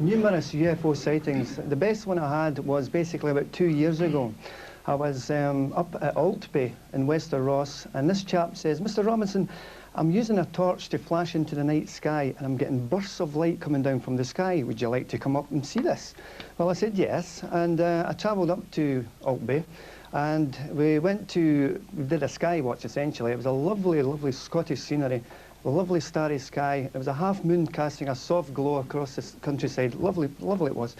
numerous UFO sightings. The best one I had was basically about 2 years ago. I was up at Altby in Wester Ross, and this chap says, "Mr. Robinson, I'm using a torch to flash into the night sky, and I'm getting bursts of light coming down from the sky. Would you like to come up and see this?" Well, I said yes, and I travelled up to Altby, and we did a sky watch essentially. It was a lovely, lovely Scottish scenery, a lovely starry sky. It was a half moon casting a soft glow across the countryside. Lovely, lovely it was.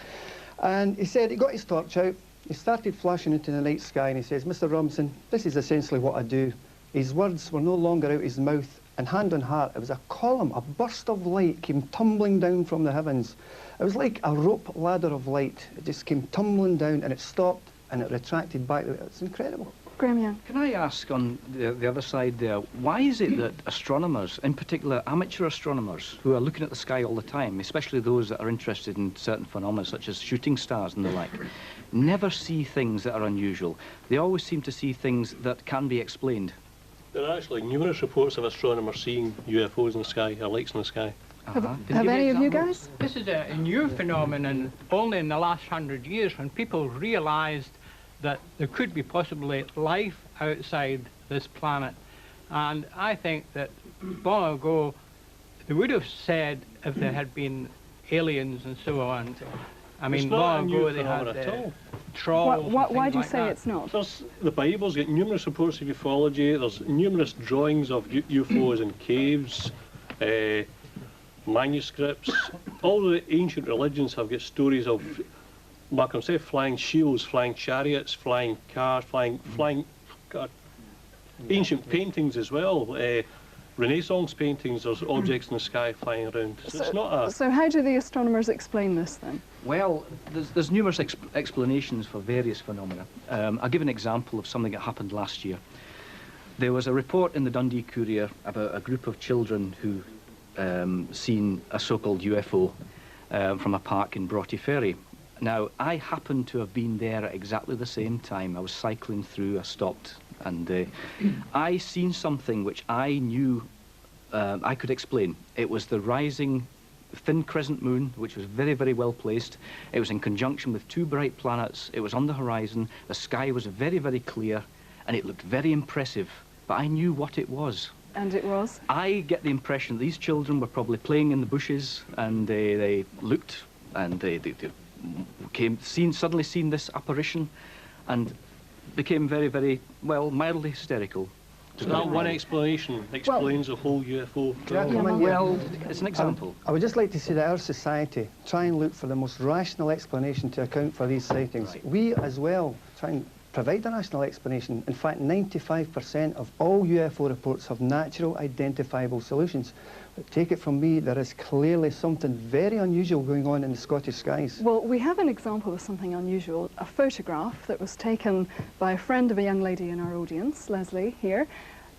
And he said he got his torch out, he started flashing into the night sky, and he says, "Mr. Robinson, this is essentially what I do." His words were no longer out his mouth, and hand on heart, it was a column, a burst of light came tumbling down from the heavens. It was like a rope ladder of light. It just came tumbling down, and it stopped, and it retracted back. It's incredible. Graham Young. Can I ask on the other side there, why is it that astronomers, in particular amateur astronomers, who are looking at the sky all the time, especially those that are interested in certain phenomena such as shooting stars and the like, never see things that are unusual? They always seem to see things that can be explained. There are actually numerous reports of astronomers seeing UFOs in the sky, or lights in the sky. Have any of you guys? This is a new phenomenon only in the last 100 years, when people realized that there could be possibly life outside this planet. And I think that long ago they would have said, if there had been aliens and so on. I mean, long ago they had trolls. Why do you like say that. it's not? The Bible's got numerous reports of ufology. There's numerous drawings of UFOs in caves, manuscripts. All the ancient religions have got stories of, Malcolm said, flying shields, flying chariots, flying cars, flying ancient paintings as well. Renaissance paintings, there's objects in the sky flying around. So it's not a... So how do the astronomers explain this then? Well, there's numerous explanations for various phenomena. I'll give an example of something that happened last year. There was a report in the Dundee Courier about a group of children who seen a so-called UFO from a park in Broughty Ferry. Now, I happened to have been there at exactly the same time. I was cycling through, I stopped, and I seen something which I knew I could explain. It was the rising thin crescent moon, which was very, very well placed. It was in conjunction with two bright planets. It was on the horizon. The sky was very, very clear, and it looked very impressive, but I knew what it was. And it was? I get the impression these children were probably playing in the bushes, and they looked, and they suddenly seen this apparition, and became very, very, well, mildly hysterical. So that one explanation explains the whole UFO. Well, it's an example. I would just like to say that our society try and look for the most rational explanation to account for these sightings. Right. We as well try and provide a rational explanation. In fact, 95% of all UFO reports have natural identifiable solutions. But take it from me, there is clearly something very unusual going on in the Scottish skies. Well, we have an example of something unusual, a photograph that was taken by a friend of a young lady in our audience, Leslie, here.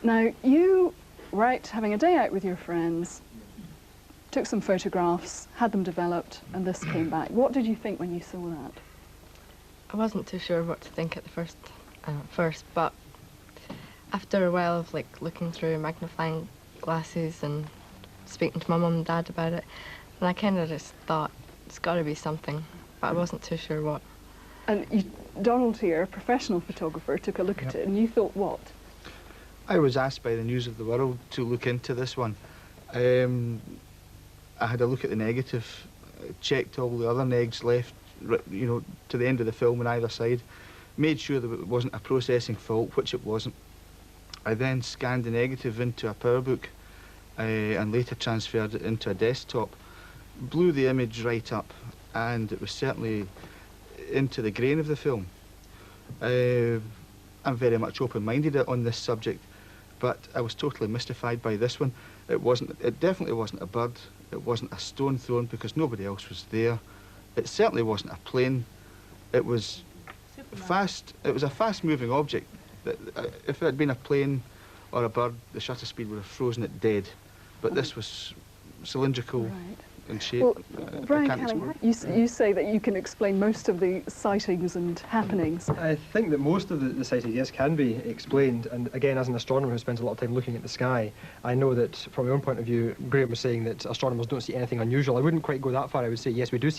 Now, you were out having a day out with your friends, took some photographs, had them developed, and this came back. What did you think when you saw that? I wasn't too sure what to think at the first, but after a while of looking through magnifying glasses and speaking to my mum and dad about it, and I kind of just thought it's got to be something, but I wasn't too sure what. And Donald here, a professional photographer, took a look at it, and you thought what? I was asked by the News of the World to look into this one. I had a look at the negative, checked all the other negs left, you know, to the end of the film on either side, made sure that it wasn't a processing fault, which it wasn't. I then scanned the negative into a PowerBook and later transferred it into a desktop, blew the image right up, and it was certainly into the grain of the film. I'm very much open-minded on this subject, but I was totally mystified by this one. It definitely wasn't a bird, it wasn't a stone thrown because nobody else was there. It certainly wasn't a plane. It was fast. It was a fast-moving object. If it had been a plane or a bird, the shutter speed would have frozen it dead. But this was cylindrical in shape. Well, Brian Kelly, you say that you can explain most of the sightings and happenings. I think that most of the sightings, yes, can be explained. And again, as an astronomer who spends a lot of time looking at the sky, I know that from my own point of view, Graham was saying that astronomers don't see anything unusual. I wouldn't quite go that far. I would say, yes, we do see